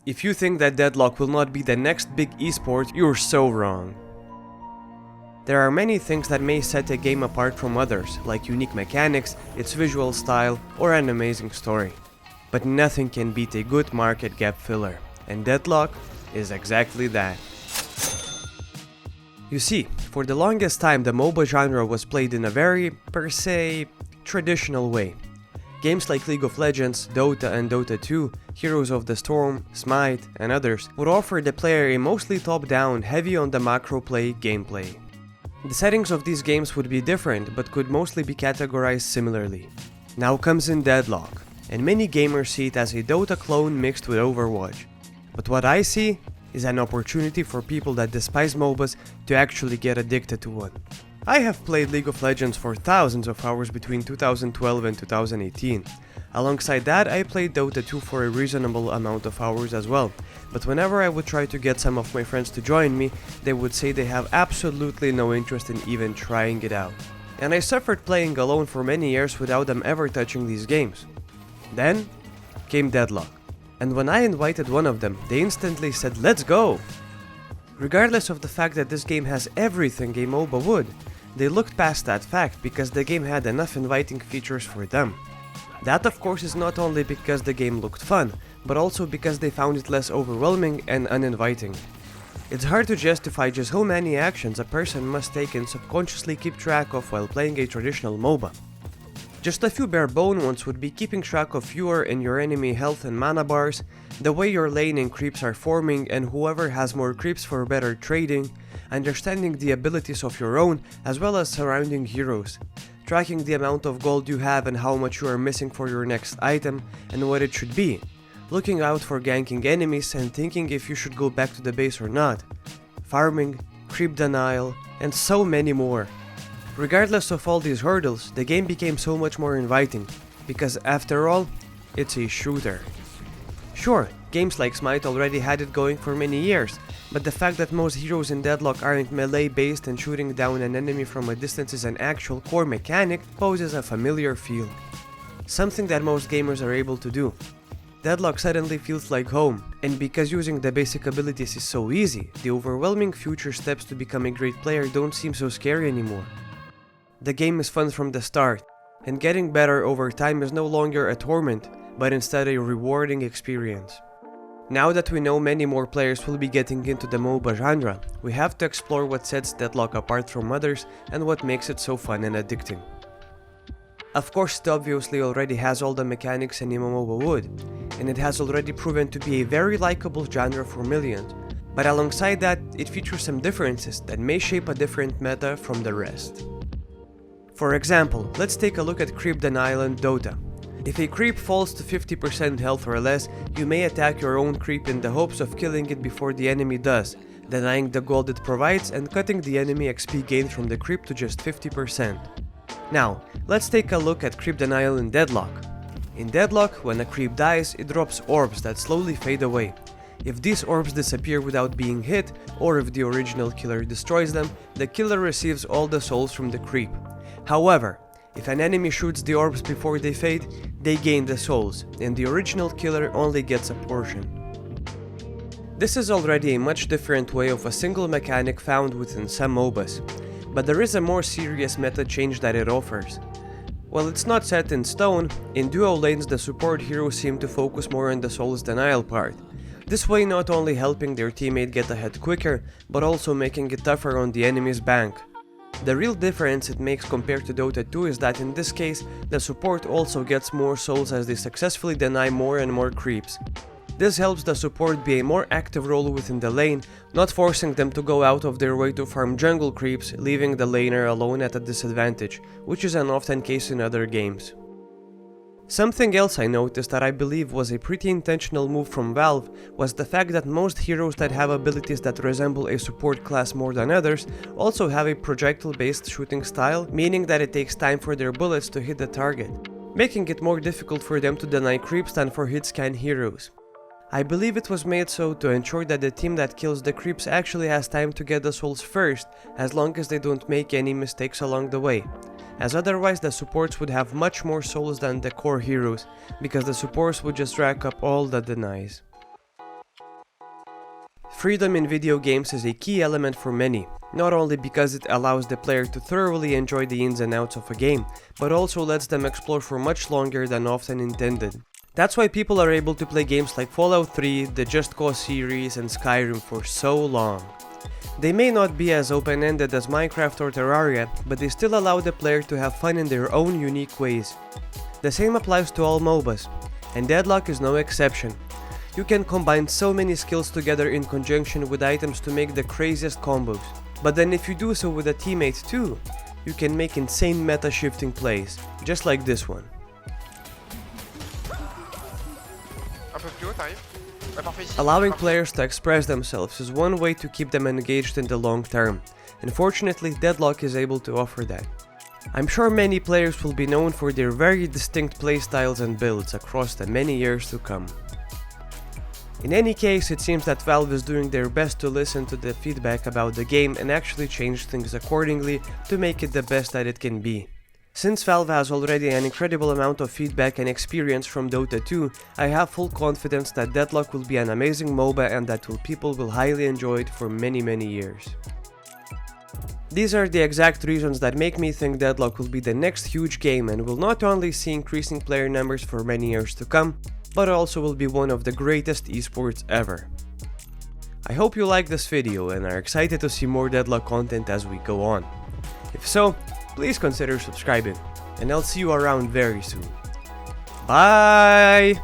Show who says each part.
Speaker 1: If you think that Deadlock will not be the next big esport, you're so wrong. There are many things that may set a game apart from others, like unique mechanics, its visual style, or an amazing story. But nothing can beat a good market gap filler, and Deadlock is exactly that. You see, for the longest time the MOBA genre was played in a very, per se, traditional way. Games like League of Legends, Dota and Dota 2, Heroes of the Storm, Smite and others would offer the player a mostly top-down, heavy on the macro play gameplay. The settings of these games would be different, but could mostly be categorized similarly. Now comes in Deadlock, and many gamers see it as a Dota clone mixed with Overwatch. But what I see is an opportunity for people that despise MOBAs to actually get addicted to one. I have played League of Legends for thousands of hours between 2012 and 2018. Alongside that, I played Dota 2 for a reasonable amount of hours as well, but whenever I would try to get some of my friends to join me, they would say they have absolutely no interest in even trying it out. And I suffered playing alone for many years without them ever touching these games. Then came Deadlock, and when I invited one of them, they instantly said, "Let's go!" Regardless of the fact that this game has everything a MOBA would, they looked past that fact because the game had enough inviting features for them. That of course is not only because the game looked fun, but also because they found it less overwhelming and uninviting. It's hard to justify just how many actions a person must take and subconsciously keep track of while playing a traditional MOBA. Just a few bare bone ones would be keeping track of your and your enemy health and mana bars, the way your lane and creeps are forming and whoever has more creeps for better trading, understanding the abilities of your own as well as surrounding heroes, tracking the amount of gold you have and how much you are missing for your next item and what it should be, looking out for ganking enemies and thinking if you should go back to the base or not, farming, creep denial, and so many more. Regardless of all these hurdles, the game became so much more inviting, because after all, it's a shooter. Sure, games like Smite already had it going for many years, but the fact that most heroes in Deadlock aren't melee based and shooting down an enemy from a distance is an actual core mechanic poses a familiar feel. Something that most gamers are able to do. Deadlock suddenly feels like home, and because using the basic abilities is so easy, the overwhelming future steps to become a great player don't seem so scary anymore. The game is fun from the start, and getting better over time is no longer a torment, but instead a rewarding experience. Now that we know many more players will be getting into the MOBA genre, we have to explore what sets Deadlock apart from others and what makes it so fun and addicting. Of course, it obviously already has all the mechanics any MOBA would, and it has already proven to be a very likable genre for millions, but alongside that, it features some differences that may shape a different meta from the rest. For example, let's take a look at creep denial in Dota. If a creep falls to 50% health or less, you may attack your own creep in the hopes of killing it before the enemy does, denying the gold it provides and cutting the enemy XP gain from the creep to just 50%. Now, let's take a look at creep denial in Deadlock. In Deadlock, when a creep dies, it drops orbs that slowly fade away. If these orbs disappear without being hit, or if the original killer destroys them, the killer receives all the souls from the creep. However, if an enemy shoots the orbs before they fade, they gain the souls, and the original killer only gets a portion. This is already a much different way of a single mechanic found within some MOBAs, but there is a more serious meta change that it offers. While it's not set in stone, in duo lanes the support heroes seem to focus more on the souls denial part. This way not only helping their teammate get ahead quicker, but also making it tougher on the enemy's bank. The real difference it makes compared to Dota 2 is that in this case, the support also gets more souls as they successfully deny more and more creeps. This helps the support be a more active role within the lane, not forcing them to go out of their way to farm jungle creeps, leaving the laner alone at a disadvantage, which is an often case in other games. Something else I noticed that I believe was a pretty intentional move from Valve was the fact that most heroes that have abilities that resemble a support class more than others also have a projectile-based shooting style, meaning that it takes time for their bullets to hit the target, making it more difficult for them to deny creeps than for hit-scan heroes. I believe it was made so to ensure that the team that kills the creeps actually has time to get the souls first, as long as they don't make any mistakes along the way, as otherwise the supports would have much more souls than the core heroes, because the supports would just rack up all the denies. Freedom in video games is a key element for many, not only because it allows the player to thoroughly enjoy the ins and outs of a game, but also lets them explore for much longer than often intended. That's why people are able to play games like Fallout 3, the Just Cause series, and Skyrim for so long. They may not be as open-ended as Minecraft or Terraria, but they still allow the player to have fun in their own unique ways. The same applies to all MOBAs, and Deadlock is no exception. You can combine so many skills together in conjunction with items to make the craziest combos. But then if you do so with a teammate too, you can make insane meta-shifting plays, just like this one. Allowing players to express themselves is one way to keep them engaged in the long term. Unfortunately, Deadlock is able to offer that. I'm sure many players will be known for their very distinct playstyles and builds across the many years to come. In any case, it seems that Valve is doing their best to listen to the feedback about the game and actually change things accordingly to make it the best that it can be. Since Valve has already an incredible amount of feedback and experience from Dota 2, I have full confidence that Deadlock will be an amazing MOBA and that people will highly enjoy it for many years. These are the exact reasons that make me think Deadlock will be the next huge game and will not only see increasing player numbers for many years to come, but also will be one of the greatest esports ever. I hope you liked this video and are excited to see more Deadlock content as we go on. If so, please consider subscribing, and I'll see you around very soon. Bye!